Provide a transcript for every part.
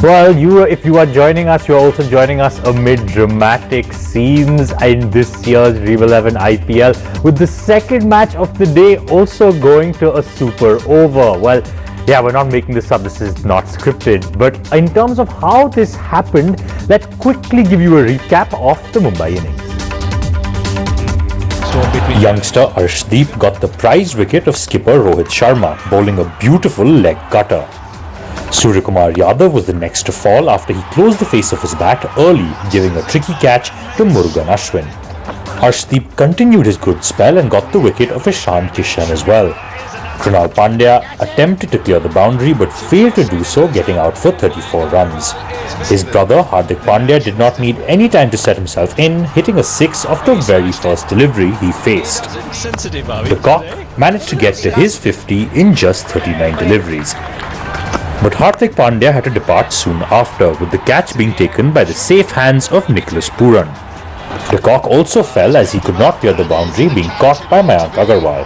Well, if you are joining us, you're also joining us amid dramatic scenes in this year's Rev 11 IPL, with the second match of the day also going to a super over. Well, yeah, we're not making this up, this is not scripted. But in terms of how this happened, let's quickly give you a recap of the Mumbai innings. Youngster Arshdeep got the prize wicket of skipper Rohit Sharma, bowling a beautiful leg cutter. Suryakumar Yadav was the next to fall after he closed the face of his bat early, giving a tricky catch to Murugan Ashwin. Arshdeep continued his good spell and got the wicket of Ishan Kishan as well. Krunal Pandya attempted to clear the boundary but failed to do so, getting out for 34 runs. His brother Hardik Pandya did not need any time to set himself in, hitting a six off the very first delivery he faced. The Cock managed to get to his 50 in just 39 deliveries. But Hardik Pandya had to depart soon after, with the catch being taken by the safe hands of Nicholas Pooran. The Cock also fell as he could not clear the boundary, being caught by Mayank Agarwal.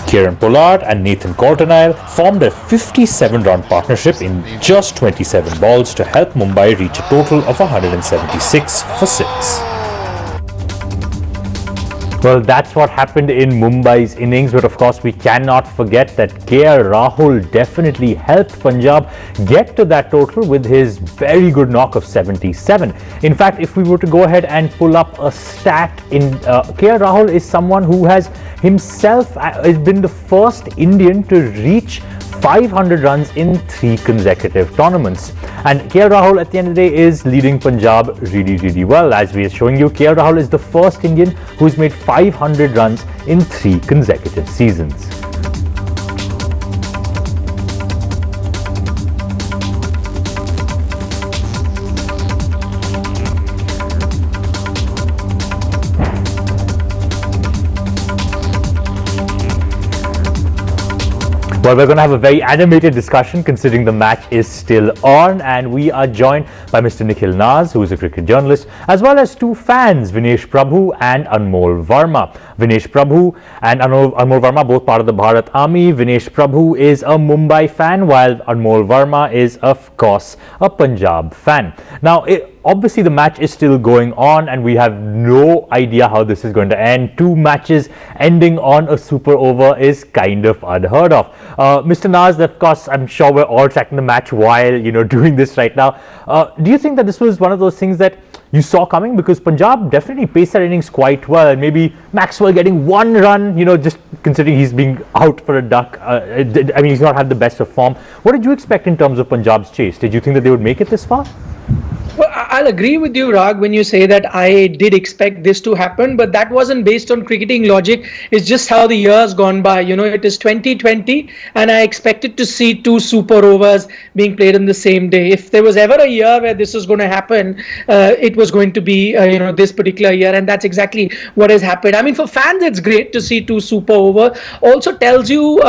Kieran Pollard and Nathan Coulter-Nile formed a 57-run partnership in just 27 balls to help Mumbai reach a total of 176 for 6. Well, that's what happened in Mumbai's innings, but of course we cannot forget that KR Rahul definitely helped Punjab get to that total with his very good knock of 77. In fact, if we were to go ahead and pull up a stat, KR Rahul is someone who has himself been the first Indian to reach 500 runs in 3 consecutive tournaments. And KR Rahul at the end of the day is leading Punjab really well. As we are showing you, KR Rahul is the first Indian who's made 500 runs in 3 consecutive seasons. Well, we're going to have a very animated discussion considering the match is still on, and we are joined by Mr. Nikhil Naz, who is a cricket journalist, as well as 2 fans, Vinesh Prabhu and Anmol Verma. Vinesh Prabhu and Anmol Verma, both part of the Bharat Army. Vinesh Prabhu is a Mumbai fan, while Anmol Verma is, of course, a Punjab fan. Now, obviously the match is still going on and we have no idea how this is going to end. 2 matches ending on a super over is kind of unheard of. Mr. Naz, of course, I'm sure we're all tracking the match while, doing this right now. Do you think that this was one of those things that you saw coming? Because Punjab definitely paced their innings quite well, and maybe Maxwell getting 1 run, just considering he's being out for a duck. I mean, he's not had the best of form. What did you expect in terms of Punjab's chase? Did you think that they would make it this far? Well, I'll agree with you, Rag, when you say that I did expect this to happen, but that wasn't based on cricketing logic. It's just how the year's gone by. It is 2020, and I expected to see 2 super overs being played on the same day. If there was ever a year where this was going to happen, it was going to be, this particular year, and that's exactly what has happened. I mean, for fans, it's great to see 2 super over. Also tells you,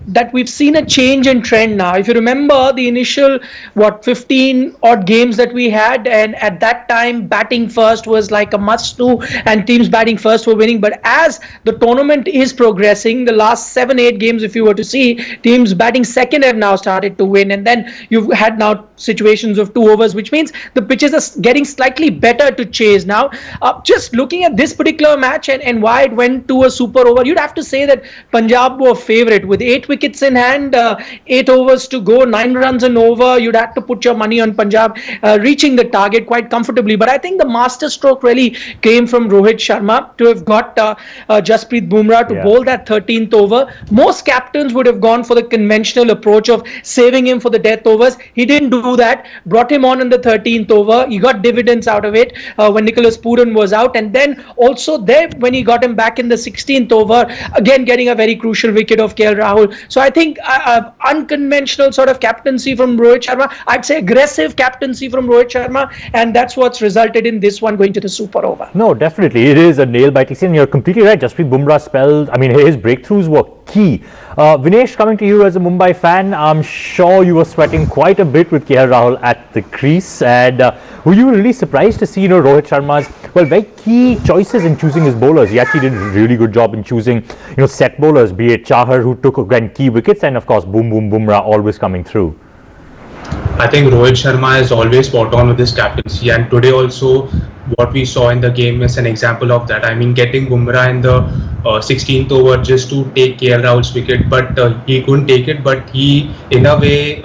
that we've seen a change in trend now. If you remember the initial, 15 odd games that we had, and at that time batting first was like a must do and teams batting first were winning. But as the tournament is progressing, the last 7-8 games, if you were to see, teams batting second have now started to win, and then you've had now situations of 2 overs, which means the pitches are getting slightly better to chase now. Just looking at this particular match and why it went to a super over, you'd have to say that Punjab were favourite with 8 wickets in hand, 8 overs to go, 9 runs and over. You'd have to put your money on Punjab reaching the target quite comfortably. But I think the master stroke really came from Rohit Sharma to have got Jasprit Bumrah to bowl that 13th over. Most captains would have gone for the conventional approach of saving him for the death overs. He didn't do that, brought him on in the 13th over. He got dividends out of it when Nicholas Pooran was out, and then also there when he got him back in the 16th over, again getting a very crucial wicket of KL Rahul. So I think unconventional sort of captaincy from Rohit Sharma. I'd say aggressive captaincy from Rohit Sharma, and that's what's resulted in this one going to the super over. No, definitely. It is a nail-biting scene. You're completely right. Jasprit Bumrah spelled, his breakthroughs were key. Vinesh, coming to you as a Mumbai fan, I'm sure you were sweating quite a bit with KL Rahul at the crease, and were you really surprised to see Rohit Sharma's very key choices in choosing his bowlers? He actually did a really good job in choosing set bowlers, be it Chahar, who took again key wickets, and of course Bumrah always coming through. I think Rohit Sharma is always spot on with his captaincy, and today also what we saw in the game is an example of that. I mean, getting Bumrah in the 16th over just to take KL Rahul's wicket, but he couldn't take it. But he, in a way,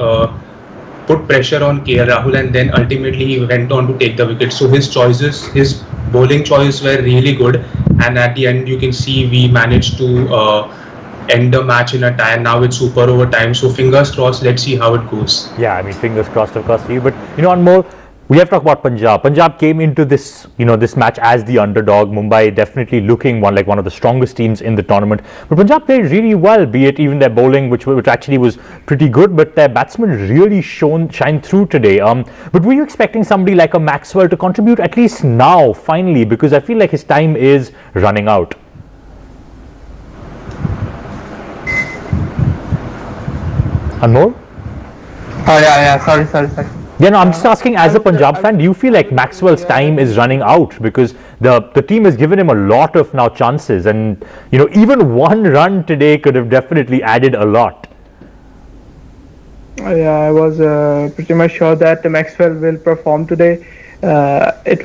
put pressure on KL Rahul, and then ultimately he went on to take the wicket. So his choices, his bowling choices were really good, and at the end you can see we managed to end the match in a tie. Now it's super overtime. So fingers crossed. Let's see how it goes. Yeah, I mean, fingers crossed, of course, for you. But on more, we have to talk about Punjab. Punjab came into this, this match as the underdog. Mumbai definitely looking one of the strongest teams in the tournament. But Punjab played really well, be it even their bowling, which actually was pretty good, but their batsmen really shine through today. But were you expecting somebody like a Maxwell to contribute at least now, finally? Because I feel like his time is running out. Anmol? Oh yeah. Sorry. Yeah, no, I'm just asking, as a Punjab fan, do you feel like Maxwell's time is running out? Because the team has given him a lot of now chances, and even one run today could have definitely added a lot. Yeah, I was pretty much sure that Maxwell will perform today. It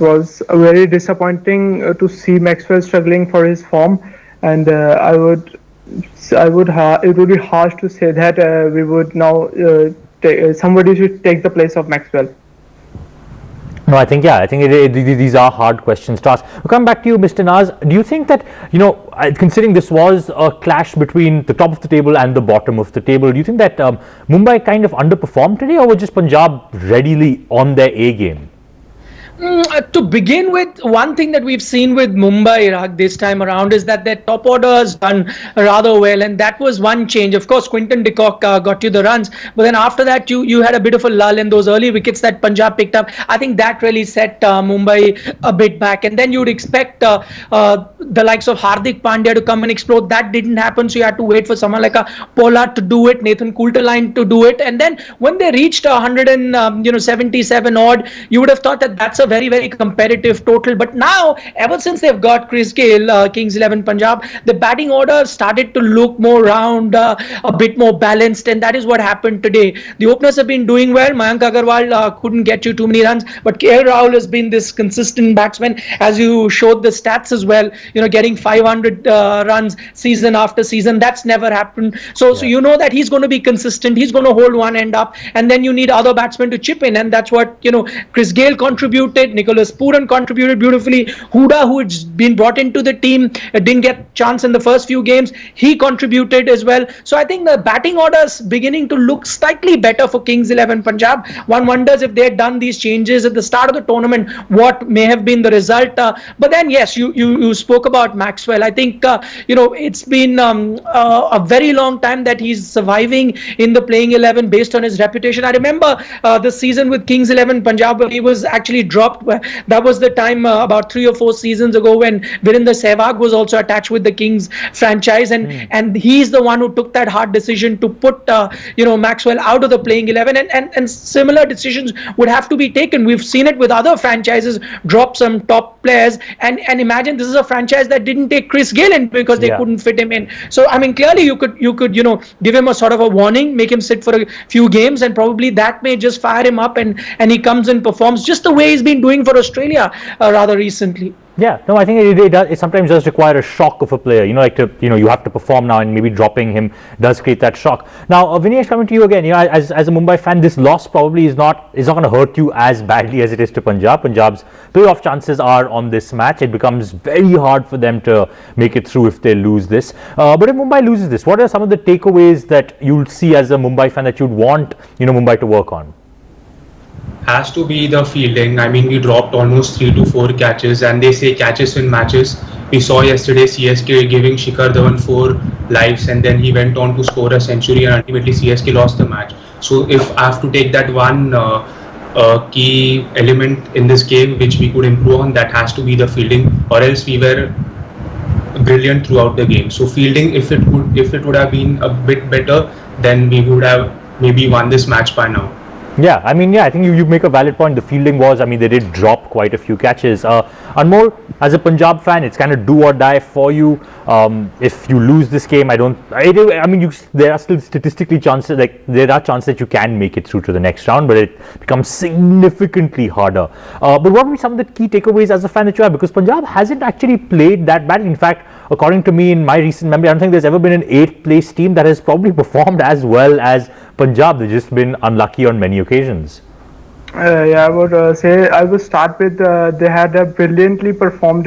was very disappointing to see Maxwell struggling for his form, and it would be harsh to say that we would now somebody should take the place of Maxwell. No, I think these are hard questions to ask. We'll come back to you, Mr. Naz. Do you think that, considering this was a clash between the top of the table and the bottom of the table, do you think that Mumbai kind of underperformed today, or was just Punjab readily on their A game? To begin with, one thing that we've seen with Mumbai, Rag, this time around is that their top order has done rather well, and that was one change. Of course, Quinton de Kock got you the runs, but then after that, you had a bit of a lull in those early wickets that Punjab picked up. I think that really set Mumbai a bit back, and then you'd expect the likes of Hardik Pandya to come and explode. That didn't happen, so you had to wait for someone like a Pollard to do it, Nathan Coulter-Line to do it, and then when they reached 177 odd, you would have thought that that's a very, very competitive total. But now, ever since they've got Chris Gayle, Kings 11 Punjab, the batting order started to look more round, a bit more balanced, and that is what happened today. The openers have been doing well. Mayank Agarwal couldn't get you too many runs, but KL Rahul has been this consistent batsman, as you showed the stats as well, getting 500 runs season after season. That's never happened. So you know that he's going to be consistent. He's going to hold one end up, and then you need other batsmen to chip in, and that's what, Chris Gayle contributed. Nicholas Pooran contributed beautifully. Huda, who had been brought into the team, didn't get chance in the first few games. He contributed as well. So I think the batting order is beginning to look slightly better for Kings 11 Punjab. One wonders if they had done these changes at the start of the tournament, what may have been the result. But then, yes, you spoke about Maxwell. I think, it's been a very long time that he's surviving in the playing 11 based on his reputation. I remember the season with Kings 11 Punjab when he was actually dropped. That was the time about 3 or 4 seasons ago when Virender Sehwag was also attached with the Kings franchise, and he's the one who took that hard decision to put Maxwell out of the playing 11, and similar decisions would have to be taken. We've seen it with other franchises drop some top players, and imagine this is a franchise that didn't take Chris Gayle in because they couldn't fit him in. So I mean, clearly you could give him a sort of a warning, make him sit for a few games, and probably that may just fire him up, and he comes and performs just the way he's been doing for Australia rather recently. Yeah, no, I think it sometimes does require a shock of a player, you have to perform now, and maybe dropping him does create that shock. Now, Vinesh, coming to you again, as a Mumbai fan, this loss probably is not going to hurt you as badly as it is to Punjab. Punjab's playoff chances are on this match. It becomes very hard for them to make it through if they lose this. But if Mumbai loses this, what are some of the takeaways that you'll see as a Mumbai fan that you'd want, Mumbai to work on? Has to be the fielding. I mean, we dropped almost 3 to 4 catches, and they say catches win matches. We saw yesterday CSK giving Shikhar Dhawan 4 lives, and then he went on to score a century, and ultimately CSK lost the match. So if I have to take that one key element in this game which we could improve on, that has to be the fielding, or else we were brilliant throughout the game. So fielding, if it would have been a bit better, then we would have maybe won this match by now. Yeah, I mean, yeah, I think you make a valid point. The fielding was, I mean, they did drop quite a few catches. Anmol, as a Punjab fan, it's kind of do or die for you. If you lose this game, I mean, there are still statistically chances, like there are chances that you can make it through to the next round, but it becomes significantly harder. But what would be some of the key takeaways as a fan that you have? Because Punjab hasn't actually played that bad. In fact, according to me, in my recent memory, I don't think there's ever been an 8th place team that has probably performed as well as Punjab. They've just been unlucky on many occasions. Yeah, I would say I would start with they had brilliantly performed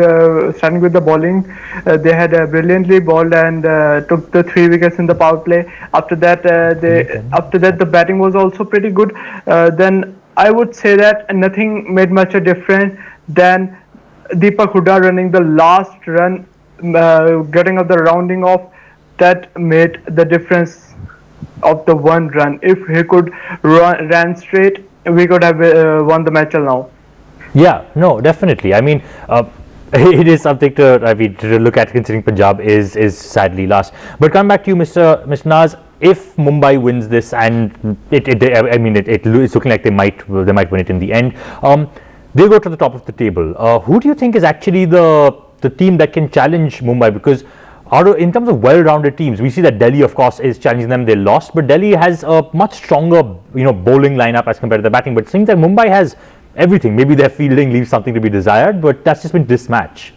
starting with the bowling. They had brilliantly bowled and took the 3 wickets in the power play. After that, the batting was also pretty good. Then I would say that nothing made much a difference than Deepak Hooda running the last run, getting up the rounding off. That made the difference of the 1 run. If he could run straight, we could have won the match till now. Yeah, no, definitely. I mean, it is something to look at, considering Punjab is sadly last. But come back to you, Mr. Naz. If Mumbai wins this, and it's looking like they might win it in the end. They go to the top of the table. Who do you think is actually the team that can challenge Mumbai? Because in terms of well-rounded teams, we see that Delhi, of course, is challenging them. They lost, but Delhi has a much stronger, bowling lineup as compared to the batting. But it seems like Mumbai has everything. Maybe their fielding leaves something to be desired, but that's just been this match.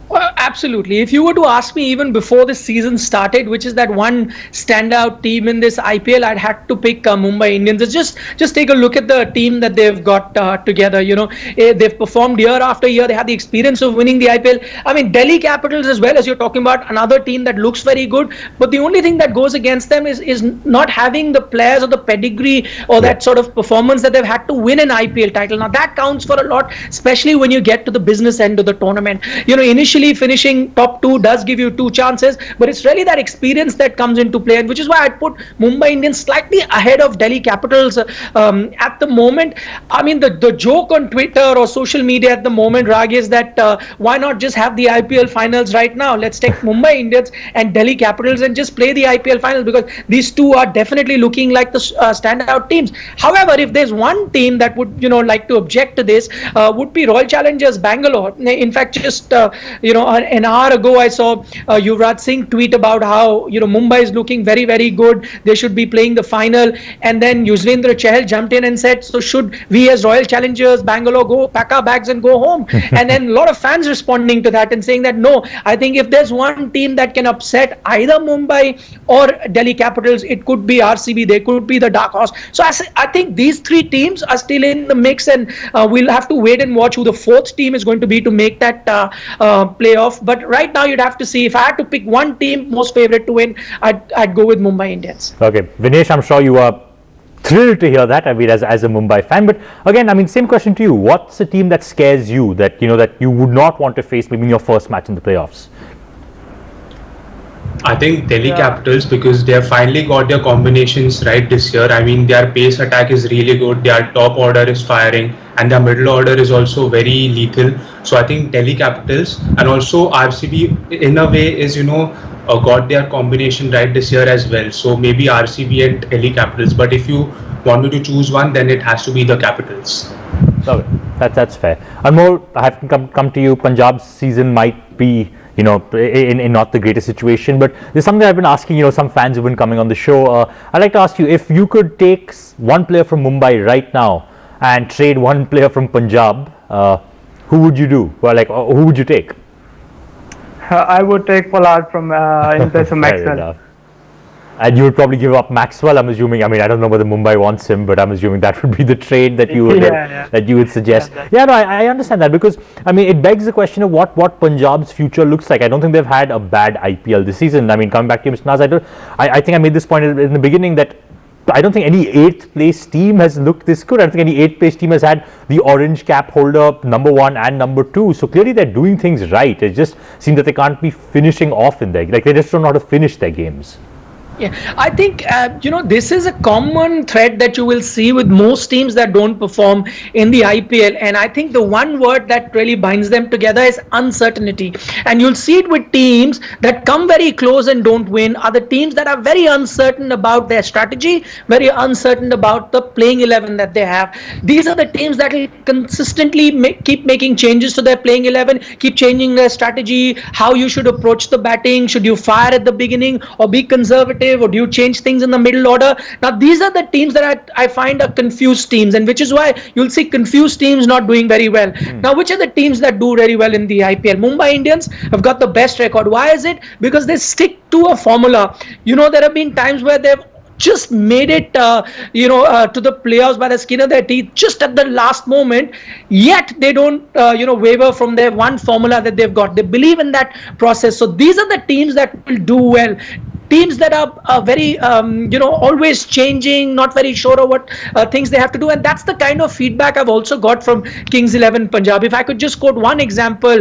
Well, absolutely. If you were to ask me even before the season started, which is that one standout team in this IPL, I'd had to pick Mumbai Indians. It's just take a look at the team that they've got together. They've performed year after year. They have the experience of winning the IPL. I mean, Delhi Capitals as well, as you're talking about, another team that looks very good. But the only thing that goes against them is not having the players or the pedigree or that sort of performance that they've had to win an IPL title. Now that counts for a lot, especially when you get to the business end of the tournament. Initially finishing top 2 does give you 2 chances, but it's really that experience that comes into play, and which is why I'd put Mumbai Indians slightly ahead of Delhi Capitals at the moment. I mean, the joke on Twitter or social media at the moment, Rag, is that why not just have the IPL finals right now? Let's take Mumbai Indians and Delhi Capitals and just play the IPL finals, because these two are definitely looking like the standout teams. However, if there's one team that would like to object to this, would be Royal Challengers Bangalore. In fact, just an hour ago, I saw Yuvraj Singh tweet about how Mumbai is looking very, very good. They should be playing the final. And then Yuzvendra Chahal jumped in and said, so should we as Royal Challengers Bangalore go pack our bags and go home? And then a lot of fans responding to that and saying that no, I think if there's one team that can upset either Mumbai or Delhi Capitals, it could be RCB. They could be the dark horse. So I think these 3 teams are still in the mix, and we'll have to wait and watch who the 4th team is going to be to make that playoff. But right now, you'd have to see. If I had to pick one team most favorite to win, I'd go with Mumbai Indians. Okay, Vinesh, I'm sure you are thrilled to hear that. I mean, as a Mumbai fan. But again, I mean, same question to you. What's a team that scares you, that that you would not want to face maybe in your first match in the playoffs? I think Delhi Capitals, because they have finally got their combinations right this year. I mean, their pace attack is really good. Their top order is firing, and their middle order is also very lethal. So I think Delhi Capitals, and also RCB in a way is got their combination right this year as well. So maybe RCB and Delhi Capitals. But if you want me to choose one, then it has to be the Capitals. Okay, that's fair. Anmol, I have to come to you. Punjab's season might be in not the greatest situation, but there's something I've been asking some fans who've been coming on the show. I'd like to ask you, if you could take one player from Mumbai right now and trade one player from Punjab, who would you do? Well, who would you take? I would take Pollard from in place of Maxwell. And you would probably give up Maxwell, I'm assuming. I mean, I don't know whether Mumbai wants him, but I'm assuming that would be the trade that you would that you would suggest. No, I understand that, because I mean, it begs the question of what Punjab's future looks like. I don't think they've had a bad IPL this season. I mean, coming back to you, Mr. Naz, I think I made this point in the beginning that I don't think any 8th place team has looked this good. I don't think any 8th place team has had the orange cap holder number 1 and number 2. So clearly they're doing things right. It just seems that they can't be finishing off in there. Like, they just don't know how to finish their games. Yeah, I think this is a common thread that you will see with most teams that don't perform in the IPL, and I think the one word that really binds them together is uncertainty. And you'll see it with teams that come very close and don't win, are the teams that are very uncertain about their strategy, very uncertain about the playing 11 that they have. These are the teams that will consistently keep making changes to their playing 11, keep changing their strategy, how you should approach the batting, should you fire at the beginning or be conservative, or do you change things in the middle order? Now these are the teams that I find are confused teams, and which is why you'll see confused teams not doing very well. Now which are the teams that do very well in the IPL? Mumbai Indians have got the best record. Why is it? Because they stick to a formula. There have been times where they've just made it to the playoffs by the skin of their teeth just at the last moment, yet they don't waver from their one formula that they've got. They believe in that process. So these are the teams that will do well. Teams that are very always changing, not very sure of what things they have to do, and that's the kind of feedback I've also got from Kings 11 Punjab. If I could just quote one example,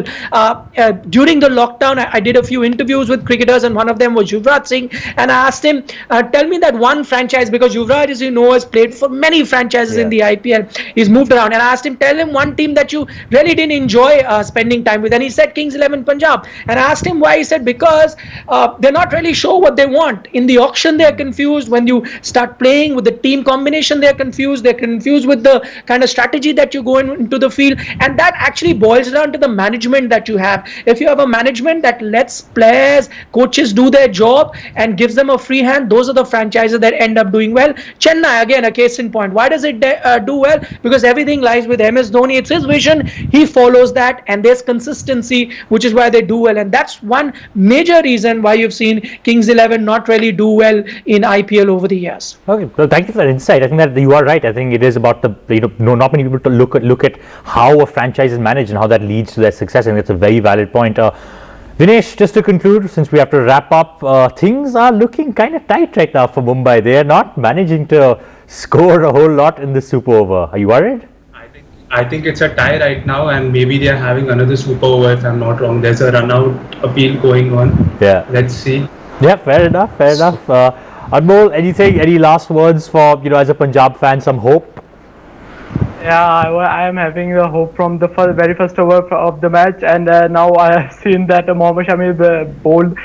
during the lockdown I did a few interviews with cricketers, and one of them was Yuvraj Singh, and I asked him, tell me that one franchise, because Yuvraj, as you know, has played for many franchises in the IPL, he's moved around, and I asked him, tell him one team that you really didn't enjoy spending time with, and he said Kings 11 Punjab. And I asked him why. He said because they're not really sure what they want. In the auction they're confused. When you start playing with the team combination, they're confused with the kind of strategy that you go into the field, and that actually boils down to the management that you have. If you have a management that lets players, coaches do their job and gives them a free hand, those are the franchises that end up doing well. Chennai, again, a case in point. Why does it do well? Because everything lies with MS Dhoni. It's his vision, he follows that, and there's consistency, which is why they do well. And that's one major reason why you've seen Kings 11 not really do well in IPL over the years. Okay, well, thank you for that insight. I think that you are right. I think it is about not many people to look at how a franchise is managed and how that leads to their success. I think that's a very valid point. Dinesh, just to conclude, since we have to wrap up, things are looking kind of tight right now for Mumbai. They are not managing to score a whole lot in the super over. Are you worried? I think it's a tie right now, and maybe they are having another super over if I'm not wrong. There's a run-out appeal going on. Yeah. Let's see. Yeah, fair enough. Anmol, any last words for, as a Punjab fan, some hope? Yeah, I am having the hope from the very first over of the match, and now I have seen that Mohammad Shami bowled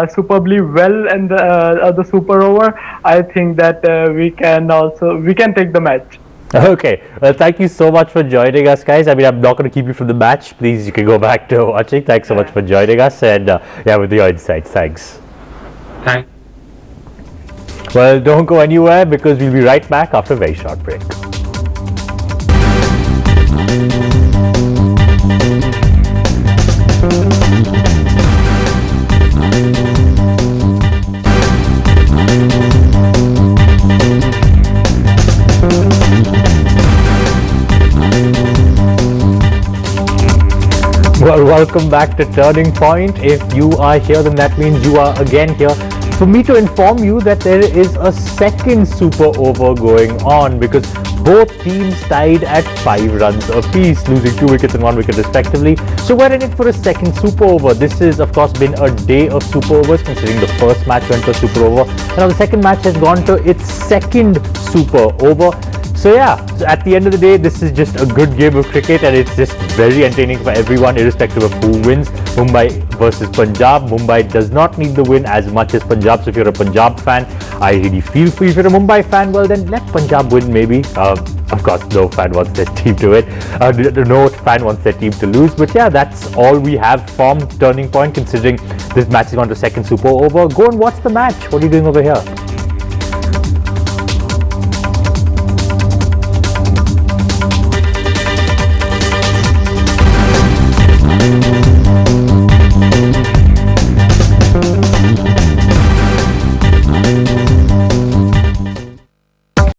superbly well in the super over. I think that we can take the match. Okay, well, thank you so much for joining us, guys. I mean, I'm not going to keep you from the match. Please, you can go back to watching. Thanks so much for joining us, and with your insights. Thanks. Thanks. Well, don't go anywhere, because we'll be right back after a very short break. Well, welcome back to Turning Point. If you are here, then that means you are again here for me to inform you that there is a second super over going on, because both teams tied at 5 runs apiece, losing 2 wickets and 1 wicket respectively. So we're in it for a second super over. This has of course been a day of super overs, considering the first match went to a super over. And now the second match has gone to its second super over. So at the end of the day, this is just a good game of cricket, and it's just very entertaining for everyone, irrespective of who wins. Mumbai versus Punjab. Mumbai does not need the win as much as Punjab. So if you're a Punjab fan, I really feel for you. If you're a Mumbai fan, well then let Punjab win maybe. Of course, no fan wants their team to win. No fan wants their team to lose. But that's all we have from Turning Point, considering this match is on to second super over. Go and watch the match. What are you doing over here?